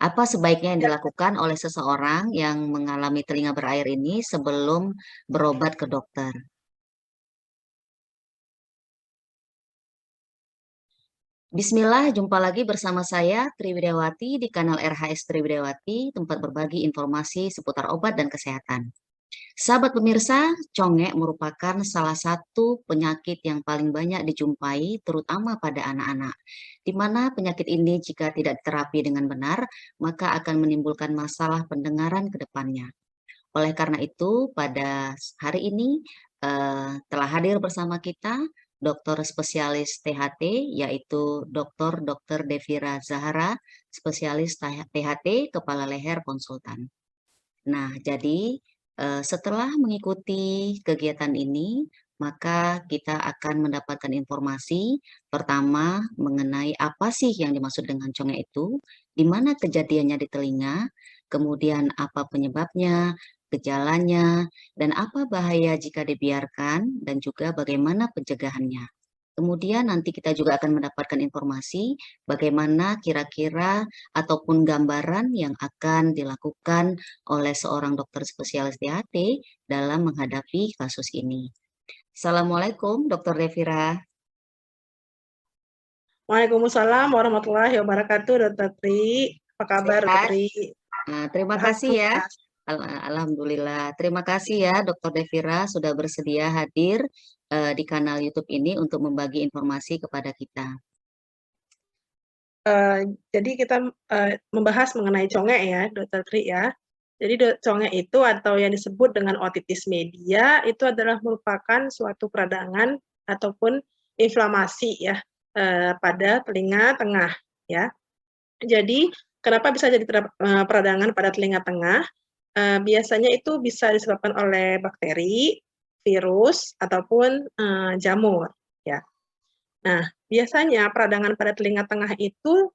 Apa sebaiknya yang Ya, dilakukan oleh seseorang yang mengalami telinga berair ini sebelum berobat ke dokter? Bismillah, jumpa lagi bersama saya Triwidawati di kanal RHS Triwidawati, tempat berbagi informasi seputar obat dan kesehatan. Sahabat pemirsa, congek merupakan salah satu penyakit yang paling banyak dijumpai, terutama pada anak-anak. Di mana penyakit ini jika tidak diterapi dengan benar, maka akan menimbulkan masalah pendengaran ke depannya. Oleh karena itu, pada hari ini telah hadir bersama kita dokter spesialis THT, yaitu Dr. Devira Zahara, spesialis THT, Kepala Leher Konsultan. Nah, jadi setelah mengikuti kegiatan ini, maka kita akan mendapatkan informasi pertama mengenai apa sih yang dimaksud dengan congek itu, di mana kejadiannya di telinga, kemudian apa penyebabnya, gejalanya, dan apa bahaya jika dibiarkan, dan juga bagaimana pencegahannya. Kemudian nanti kita juga akan mendapatkan informasi bagaimana kira-kira ataupun gambaran yang akan dilakukan oleh seorang dokter spesialis THT dalam menghadapi kasus ini. Assalamualaikum, Dokter Devira. Waalaikumsalam warahmatullahi wabarakatuh, Dokter Tri. Apa kabar, Dokter Sehat? Tri? Nah, terima kasih ya. Alhamdulillah. Alhamdulillah. Terima kasih ya, Dokter Devira sudah bersedia hadir di kanal YouTube ini untuk membagi informasi kepada kita. Eh, jadi kita membahas mengenai congek ya, Dokter Tri ya. Jadi congek itu atau yang disebut dengan otitis media itu adalah merupakan suatu peradangan ataupun inflamasi ya pada telinga tengah ya. Jadi kenapa bisa jadi peradangan pada telinga tengah? Biasanya itu bisa disebabkan oleh bakteri, virus, ataupun jamur. Ya. Nah, biasanya peradangan pada telinga tengah itu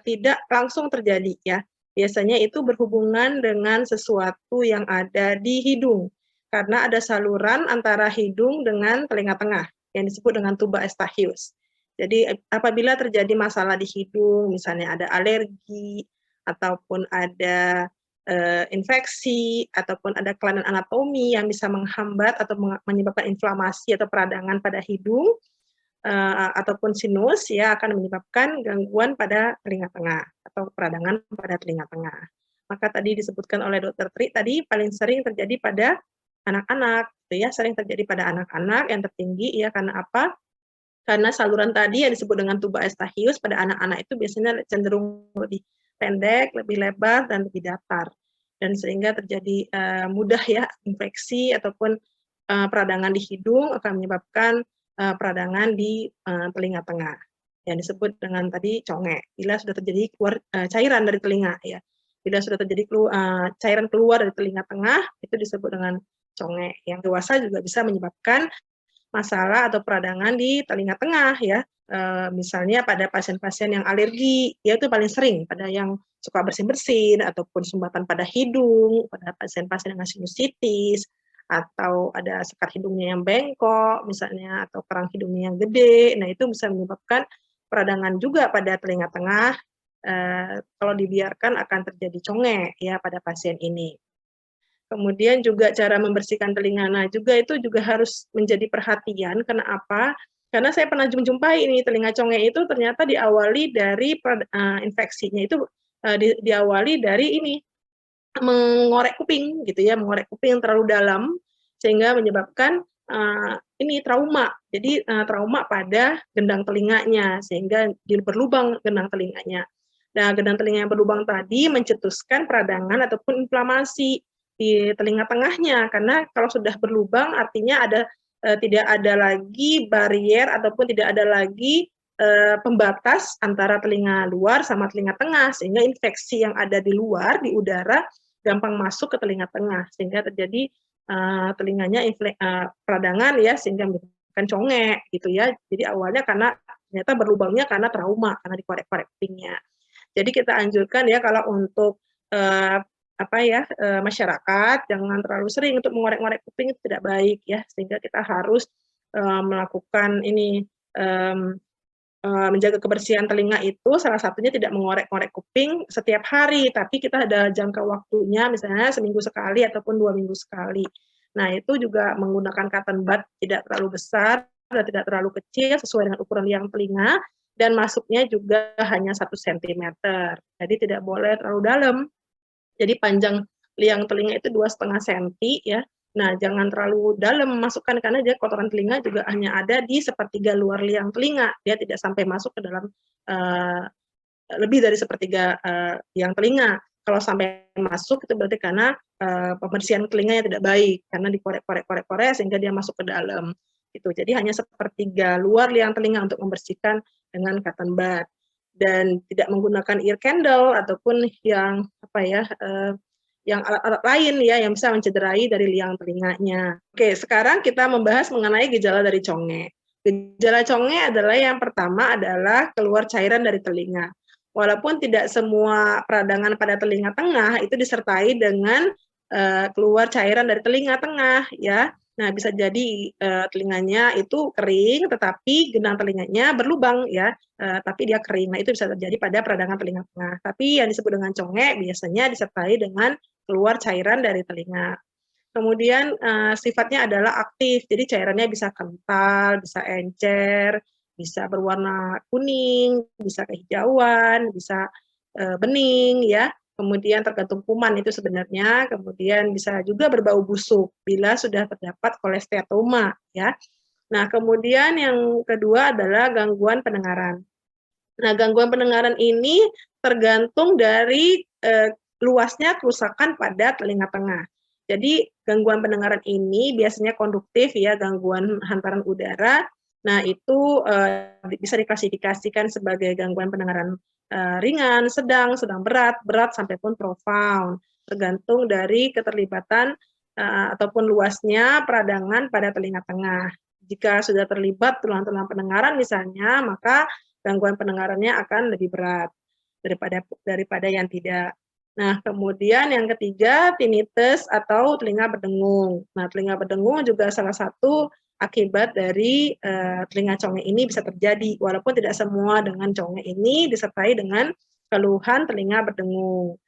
tidak langsung terjadi ya. Biasanya itu berhubungan dengan sesuatu yang ada di hidung. Karena ada saluran antara hidung dengan telinga tengah yang disebut dengan tuba eustachius. Jadi apabila terjadi masalah di hidung, misalnya ada alergi ataupun ada infeksi ataupun ada kelainan anatomi yang bisa menghambat atau menyebabkan inflamasi atau peradangan pada hidung, ataupun sinus ya akan menyebabkan gangguan pada telinga tengah atau peradangan pada telinga tengah. Maka tadi disebutkan oleh Dokter Tri tadi paling sering terjadi pada anak-anak, gitu ya, sering terjadi pada anak-anak yang tertinggi ya karena apa? Karena saluran tadi yang disebut dengan tuba eustachius pada anak-anak itu biasanya cenderung lebih pendek, lebih lebar dan lebih datar. Dan sehingga terjadi mudah ya infeksi ataupun peradangan di hidung akan menyebabkan peradangan di telinga tengah yang disebut dengan tadi congek. Bila sudah terjadi keluar cairan dari telinga ya. Bila sudah terjadi cairan keluar dari telinga tengah itu disebut dengan congek. Yang dewasa juga bisa menyebabkan masalah atau peradangan di telinga tengah ya. Misalnya pada pasien-pasien yang alergi, ya itu paling sering pada yang suka bersin-bersin ataupun sumbatan pada hidung, pada pasien-pasien dengan sinusitis atau ada sekat hidungnya yang bengkok misalnya atau kerang hidungnya yang gede. Nah, itu bisa menyebabkan peradangan juga pada telinga tengah. Kalau dibiarkan akan terjadi congek ya pada pasien ini. Kemudian juga cara membersihkan telinga. Nah, juga itu juga harus menjadi perhatian. Kenapa? Karena saya pernah jumpai ini telinga congek itu ternyata diawali dari infeksinya itu diawali dari ini mengorek kuping gitu ya, mengorek kuping yang terlalu dalam sehingga menyebabkan ini trauma. Jadi trauma pada gendang telinganya sehingga berlubang gendang telinganya. Nah, gendang telinga yang berlubang tadi mencetuskan peradangan ataupun inflamasi di telinga tengahnya karena kalau sudah berlubang artinya ada tidak ada lagi barier ataupun tidak ada lagi pembatas antara telinga luar sama telinga tengah sehingga infeksi yang ada di luar di udara gampang masuk ke telinga tengah sehingga terjadi telinganya peradangan ya sehingga menyebabkan congek gitu ya. Jadi awalnya karena ternyata berlubangnya karena trauma karena dikorek-korek kupingnya. Jadi kita anjurkan ya kalau untuk masyarakat jangan terlalu sering untuk mengorek-ngorek kuping itu tidak baik ya sehingga kita harus melakukan ini menjaga kebersihan telinga itu salah satunya tidak mengorek-ngorek kuping setiap hari, tapi kita ada jangka waktunya, misalnya seminggu sekali ataupun 2 minggu sekali. Nah, itu juga menggunakan cotton bud tidak terlalu besar dan tidak terlalu kecil, sesuai dengan ukuran liang telinga, dan masuknya juga hanya 1 sentimeter. Jadi tidak boleh terlalu dalam. Jadi panjang liang telinga itu 2,5 senti ya. Nah, jangan terlalu dalam memasukkan karena dia kotoran telinga juga hanya ada di sepertiga luar liang telinga. Dia tidak sampai masuk ke dalam lebih dari sepertiga liang telinga. Kalau sampai masuk itu berarti karena pembersihan telinganya tidak baik karena dikorek-korek sehingga dia masuk ke dalam. Gitu. Jadi hanya sepertiga luar liang telinga untuk membersihkan dengan cotton bud dan tidak menggunakan ear candle ataupun yang yang alat-alat lain ya yang bisa mencederai dari liang telinganya. Oke, sekarang kita membahas mengenai gejala dari conge. Gejala conge adalah yang pertama adalah keluar cairan dari telinga. Walaupun tidak semua peradangan pada telinga tengah itu disertai dengan keluar cairan dari telinga tengah ya. Nah, bisa jadi telinganya itu kering, tetapi genang telinganya berlubang ya, tapi dia kering. Nah, itu bisa terjadi pada peradangan telinga tengah. Tapi yang disebut dengan conge biasanya disertai dengan keluar cairan dari telinga. Kemudian sifatnya adalah aktif, jadi cairannya bisa kental, bisa encer, bisa berwarna kuning, bisa kehijauan, bisa bening ya. Kemudian tergantung kuman itu sebenarnya, kemudian bisa juga berbau busuk bila sudah terdapat kolesteatoma ya. Nah, kemudian yang kedua adalah gangguan pendengaran. Nah, gangguan pendengaran ini tergantung dari luasnya kerusakan pada telinga tengah. Jadi gangguan pendengaran ini biasanya konduktif ya, gangguan hantaran udara. Nah, itu bisa diklasifikasikan sebagai gangguan pendengaran ringan, sedang berat, sampai pun profound, tergantung dari keterlibatan ataupun luasnya peradangan pada telinga tengah. Jika sudah terlibat tulang-tulang pendengaran misalnya, maka gangguan pendengarannya akan lebih berat daripada yang tidak. Nah, kemudian yang ketiga, tinnitus atau telinga berdengung. Nah, telinga berdengung juga salah satu akibat dari telinga conge ini bisa terjadi, walaupun tidak semua dengan conge ini disertai dengan keluhan telinga berdengung.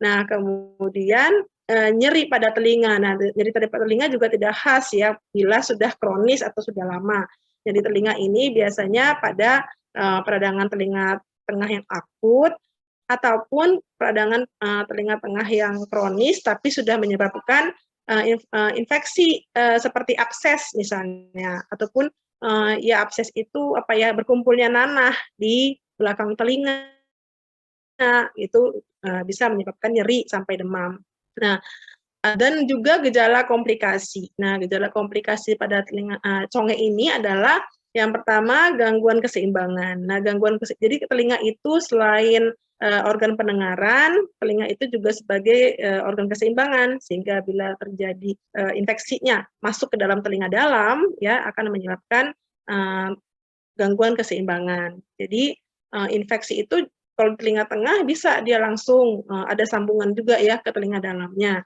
Nah, kemudian nyeri pada telinga. Nah, nyeri pada telinga juga tidak khas ya bila sudah kronis atau sudah lama. Jadi telinga ini biasanya pada peradangan telinga tengah yang akut ataupun peradangan telinga tengah yang kronis tapi sudah menyebabkan infeksi seperti abses misalnya ataupun ya abses itu berkumpulnya nanah di belakang telinga itu bisa menyebabkan nyeri sampai demam. Nah, dan juga gejala komplikasi. Nah, gejala komplikasi pada telinga conge ini adalah yang pertama gangguan keseimbangan. Nah, jadi telinga itu selain organ pendengaran, telinga itu juga sebagai organ keseimbangan sehingga bila terjadi infeksinya masuk ke dalam telinga dalam ya akan menyebabkan gangguan keseimbangan. Jadi infeksi itu kalau telinga tengah bisa dia langsung ada sambungan juga ya ke telinga dalamnya.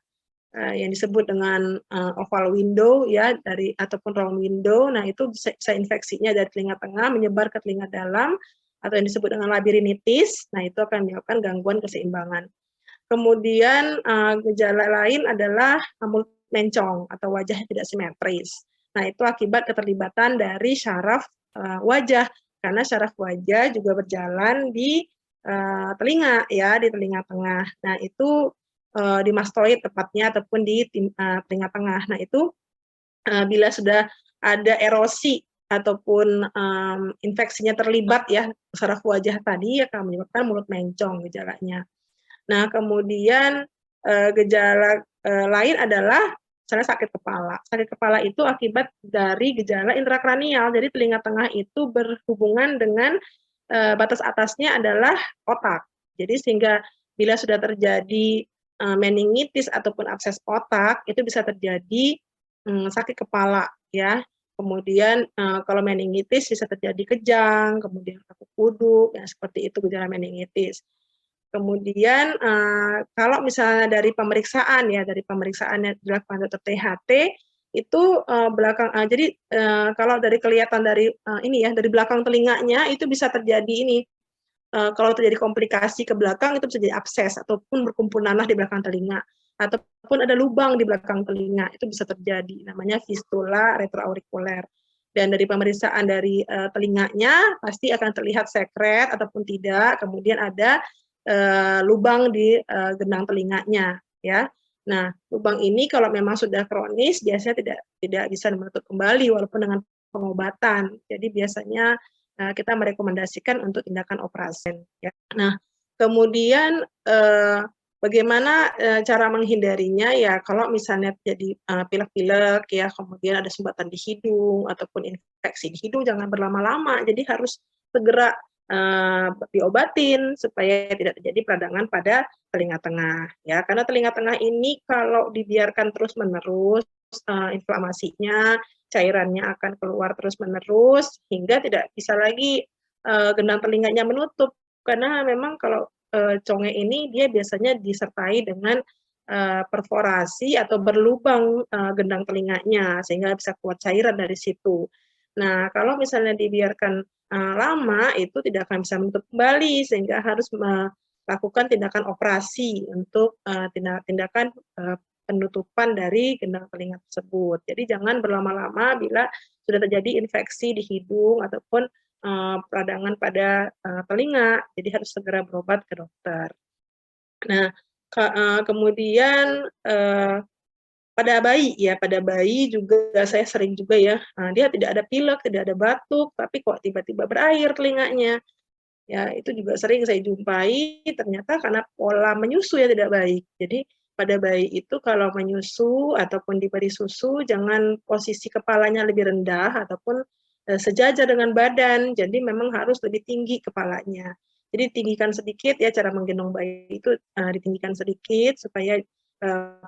Yang disebut dengan oval window ya ataupun round window. Nah, itu bisa infeksinya dari telinga tengah menyebar ke telinga dalam atau yang disebut dengan labirinitis. Nah, itu akan menyebabkan gangguan keseimbangan. Kemudian gejala lain adalah mulut mencong atau wajah tidak simetris. Nah, itu akibat keterlibatan dari syaraf wajah karena syaraf wajah juga berjalan di telinga ya, di telinga tengah. Nah, itu di mastoid tepatnya ataupun di telinga tengah. Nah, itu bila sudah ada erosi ataupun infeksinya terlibat ya saraf wajah tadi akan menyebabkan mulut mencong gejalanya. Nah, kemudian gejala lain adalah misalnya sakit kepala. Sakit kepala itu akibat dari gejala intrakranial. Jadi telinga tengah itu berhubungan dengan batas atasnya adalah otak. Jadi sehingga bila sudah terjadi meningitis ataupun abses otak itu bisa terjadi sakit kepala ya. Kemudian kalau meningitis bisa terjadi kejang, kemudian kaku kuduk, ya seperti itu gejala meningitis. Kemudian kalau misalnya dari pemeriksaan yang dilakukan dokter THT itu jadi kalau dari kelihatan dari ini ya, dari belakang telinganya itu bisa terjadi ini, kalau terjadi komplikasi ke belakang itu bisa jadi abses ataupun berkumpul nanah di belakang telinga, ataupun ada lubang di belakang telinga, itu bisa terjadi, namanya fistula retroaurikuler. Dan dari pemeriksaan dari telinganya pasti akan terlihat sekret ataupun tidak, kemudian ada lubang di gendang telinganya, ya. Nah, lubang ini kalau memang sudah kronis biasanya tidak bisa menutup kembali walaupun dengan pengobatan. Jadi biasanya kita merekomendasikan untuk tindakan operasi. Ya. Nah, kemudian bagaimana cara menghindarinya ya? Kalau misalnya jadi pilek-pilek ya, kemudian ada sumbatan di hidung ataupun infeksi di hidung, jangan berlama-lama. Jadi harus segera diobatin supaya tidak terjadi peradangan pada telinga tengah ya, karena telinga tengah ini kalau dibiarkan terus-menerus inflamasinya, cairannya akan keluar terus-menerus hingga tidak bisa lagi gendang telinganya menutup, karena memang kalau conge ini dia biasanya disertai dengan perforasi atau berlubang gendang telinganya sehingga bisa keluar cairan dari situ. Nah, kalau misalnya dibiarkan lama itu tidak akan bisa menutup kembali sehingga harus melakukan tindakan operasi untuk tindakan penutupan dari gendang telinga tersebut. Jadi jangan berlama-lama bila sudah terjadi infeksi di hidung ataupun peradangan pada telinga. Jadi harus segera berobat ke dokter. Nah, kemudian pada bayi juga saya sering juga ya, dia tidak ada pilek, tidak ada batuk, tapi kok tiba-tiba berair telinganya. Ya, itu juga sering saya jumpai, ternyata karena pola menyusu yang tidak baik. Jadi pada bayi itu kalau menyusu ataupun diberi susu, jangan posisi kepalanya lebih rendah ataupun sejajar dengan badan. Jadi memang harus lebih tinggi kepalanya. Jadi tinggikan sedikit ya, cara menggendong bayi itu ditinggikan sedikit supaya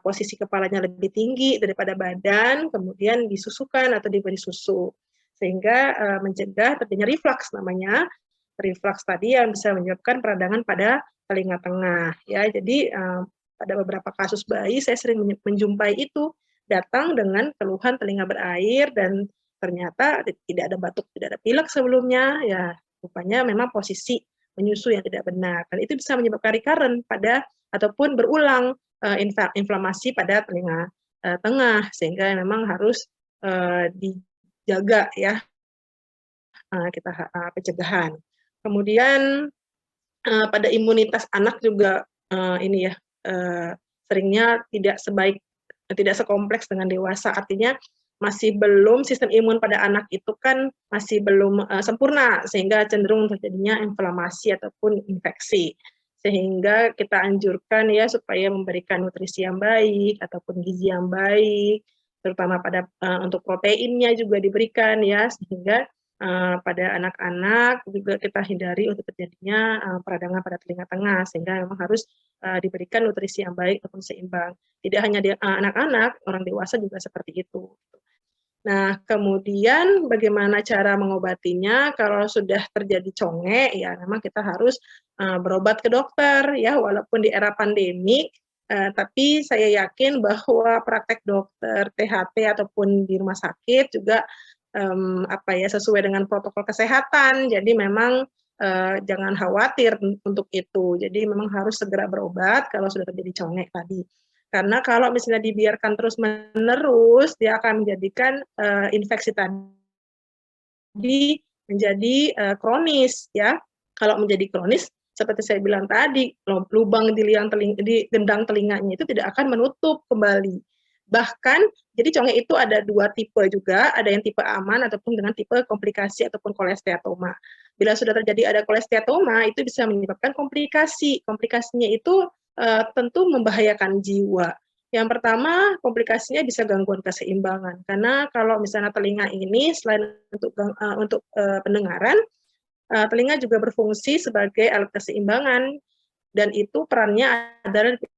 posisi kepalanya lebih tinggi daripada badan, kemudian disusukan atau diberi susu. Sehingga mencegah terjadinya reflux namanya. Reflux tadi yang bisa menyebabkan peradangan pada telinga tengah. Ya, jadi pada beberapa kasus bayi saya sering menjumpai itu datang dengan keluhan telinga berair dan ternyata tidak ada batuk, tidak ada pilek sebelumnya. Ya, rupanya memang posisi menyusu yang tidak benar. Dan itu bisa menyebabkan recurrent pada ataupun berulang inflamasi pada telinga tengah sehingga memang harus dijaga ya kita pencegahan. Kemudian pada imunitas anak juga ini ya seringnya tidak sekompleks dengan dewasa, artinya masih belum sistem imun pada anak itu kan masih belum sempurna sehingga cenderung terjadinya inflamasi ataupun infeksi. Sehingga kita anjurkan ya supaya memberikan nutrisi yang baik ataupun gizi yang baik, terutama pada untuk proteinnya juga diberikan ya, sehingga pada anak-anak juga kita hindari untuk terjadinya peradangan pada telinga tengah, sehingga memang harus diberikan nutrisi yang baik ataupun seimbang. Tidak hanya anak-anak, orang dewasa juga seperti itu. Nah, kemudian bagaimana cara mengobatinya? Kalau sudah terjadi conge, ya memang kita harus berobat ke dokter, ya walaupun di era pandemi, tapi saya yakin bahwa praktek dokter THT ataupun di rumah sakit juga sesuai dengan protokol kesehatan. Jadi memang jangan khawatir untuk itu. Jadi memang harus segera berobat kalau sudah terjadi conge tadi. Karena kalau misalnya dibiarkan terus-menerus, dia akan menjadikan infeksi tadi menjadi kronis ya. Kalau menjadi kronis, seperti saya bilang tadi, lubang di gendang telinganya itu tidak akan menutup kembali. Bahkan, jadi conge itu ada dua tipe juga, ada yang tipe aman ataupun dengan tipe komplikasi ataupun kolesteatoma. Bila sudah terjadi ada kolesteatoma, itu bisa menyebabkan komplikasi. Komplikasinya itu tentu membahayakan jiwa. Yang pertama, komplikasinya bisa gangguan keseimbangan. Karena kalau misalnya telinga ini selain untuk pendengaran, telinga juga berfungsi sebagai alat keseimbangan dan itu perannya adalah di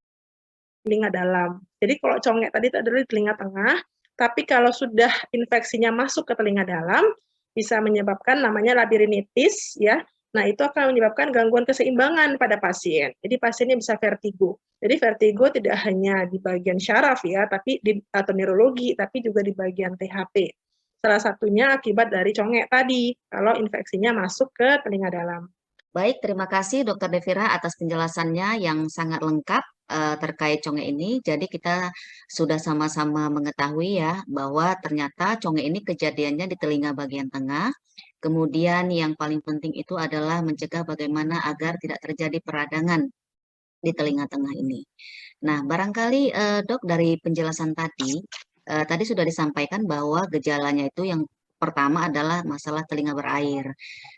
telinga dalam. Jadi kalau conge tadi itu adalah di telinga tengah, tapi kalau sudah infeksinya masuk ke telinga dalam, bisa menyebabkan namanya labirinitis ya. Nah, itu akan menyebabkan gangguan keseimbangan pada pasien. Jadi pasiennya bisa vertigo. Jadi vertigo tidak hanya di bagian syaraf ya, tapi atau neurologi, tapi juga di bagian THP. Salah satunya akibat dari congek tadi, kalau infeksinya masuk ke telinga dalam. Baik, terima kasih Dokter Devira atas penjelasannya yang sangat lengkap terkait conge ini. Jadi kita sudah sama-sama mengetahui ya bahwa ternyata conge ini kejadiannya di telinga bagian tengah. Kemudian yang paling penting itu adalah mencegah bagaimana agar tidak terjadi peradangan di telinga tengah ini. Nah, barangkali Dok dari penjelasan tadi sudah disampaikan bahwa gejalanya itu yang pertama adalah masalah telinga berair.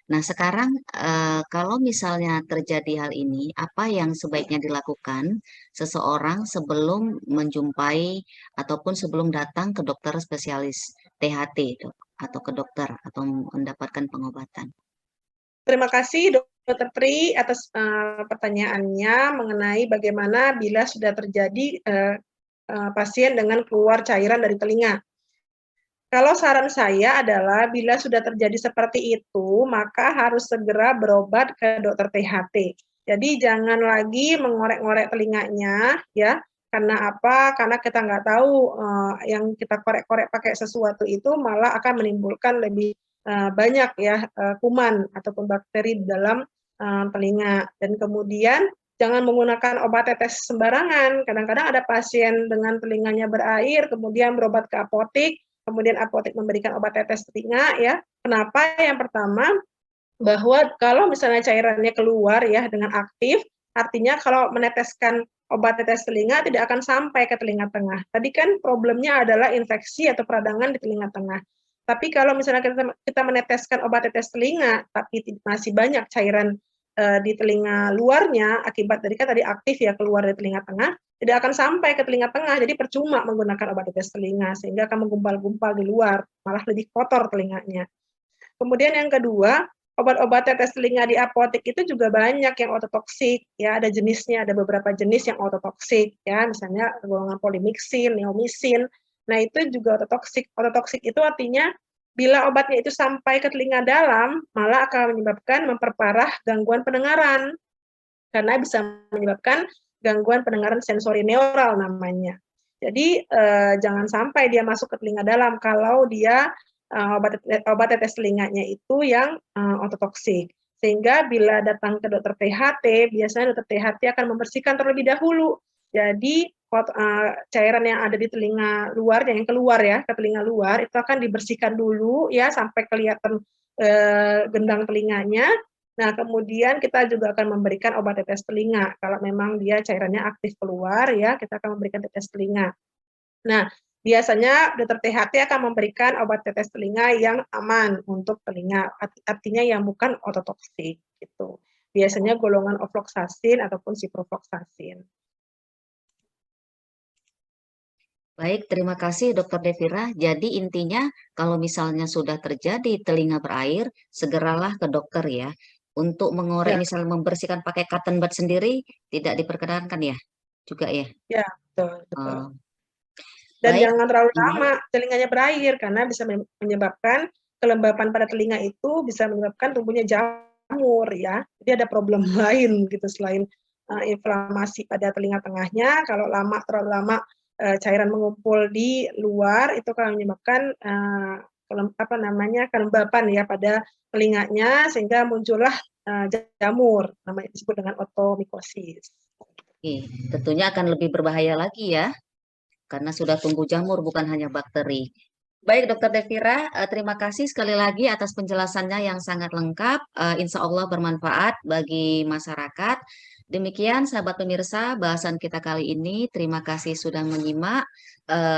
Nah, sekarang kalau misalnya terjadi hal ini, apa yang sebaiknya dilakukan seseorang sebelum menjumpai ataupun sebelum datang ke dokter spesialis THT, Dok, atau ke dokter atau mendapatkan pengobatan? Terima kasih Dokter Tri atas pertanyaannya mengenai bagaimana bila sudah terjadi pasien dengan keluar cairan dari telinga. Kalau saran saya adalah bila sudah terjadi seperti itu, maka harus segera berobat ke dokter THT. Jadi jangan lagi mengorek-ngorek telinganya, ya. Karena apa? Karena kita nggak tahu yang kita korek-korek pakai sesuatu itu malah akan menimbulkan lebih banyak ya kuman ataupun bakteri di dalam telinga. Dan kemudian jangan menggunakan obat tetes sembarangan. Kadang-kadang ada pasien dengan telinganya berair, kemudian berobat ke apotek, kemudian apotek memberikan obat tetes telinga ya. Kenapa? Yang pertama, bahwa kalau misalnya cairannya keluar ya dengan aktif, artinya kalau meneteskan obat tetes telinga tidak akan sampai ke telinga tengah. Tadi kan problemnya adalah infeksi atau peradangan di telinga tengah. Tapi kalau misalnya kita meneteskan obat tetes telinga, tapi masih banyak cairan di telinga luarnya, akibat dari kan tadi aktif ya keluar dari telinga tengah, tidak akan sampai ke telinga tengah, jadi percuma menggunakan obat tetes telinga, sehingga akan menggumpal-gumpal di luar, malah lebih kotor telinganya. Kemudian yang kedua, obat-obat tetes telinga di apotek itu juga banyak yang ototoksik, ya ada jenisnya, ada beberapa jenis yang ototoksik, ya misalnya golongan polimiksin, neomycin. Nah itu juga ototoksik. Ototoksik itu artinya bila obatnya itu sampai ke telinga dalam, malah akan menyebabkan memperparah gangguan pendengaran, karena bisa menyebabkan gangguan pendengaran sensori neural namanya. Jadi jangan sampai dia masuk ke telinga dalam kalau dia obat tetes telinganya itu yang ototoksik. Sehingga bila datang ke dokter THT, biasanya dokter THT akan membersihkan terlebih dahulu. Jadi cairan yang ada di telinga luar, yang keluar ya ke telinga luar, itu akan dibersihkan dulu ya sampai kelihatan gendang telinganya. Nah, kemudian kita juga akan memberikan obat tetes telinga. Kalau memang dia cairannya aktif keluar ya, kita akan memberikan tetes telinga. Nah, biasanya dokter THT akan memberikan obat tetes telinga yang aman untuk telinga, artinya yang bukan ototoksik gitu. Biasanya golongan ofloxacin ataupun ciprofloxacin. Baik, terima kasih Dokter Devira. Jadi intinya kalau misalnya sudah terjadi telinga berair, segeralah ke dokter ya. Untuk mengorek, Ya, misalnya membersihkan pakai cotton bud sendiri, tidak diperkenankan ya? Juga ya? ya, betul, betul. Oh, Dan baik. jangan terlalu Mhm. lama telinganya berair karena bisa menyebabkan kelembapan pada telinga itu bisa menyebabkan tumbuhnya jamur ya. Jadi ada problem lain gitu selain inflamasi pada telinga tengahnya. Kalau terlalu lama cairan mengumpul di luar itu akan menyebabkan kelembapan ya pada telinganya sehingga muncullah jamur, namanya disebut dengan otomikosis. Oke, tentunya akan lebih berbahaya lagi ya, karena sudah tumbuh jamur bukan hanya bakteri. Baik, Dokter Devira, terima kasih sekali lagi atas penjelasannya yang sangat lengkap. Insya Allah bermanfaat bagi masyarakat. Demikian, sahabat pemirsa, bahasan kita kali ini. Terima kasih sudah menyimak.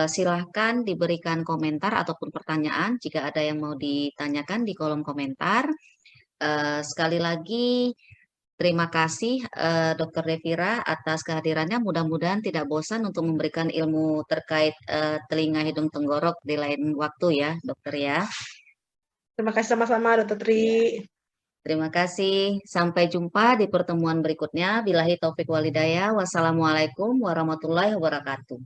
Silahkan diberikan komentar ataupun pertanyaan jika ada yang mau ditanyakan di kolom komentar. Sekali lagi, terima kasih Dokter Devira atas kehadirannya. Mudah-mudahan tidak bosan untuk memberikan ilmu terkait telinga, hidung, tenggorok di lain waktu ya, Dokter ya. Terima kasih sama-sama, Dokter Tri. Ya, terima kasih. Sampai jumpa di pertemuan berikutnya. Billahi taufik walhidayah. Wassalamualaikum warahmatullahi wabarakatuh.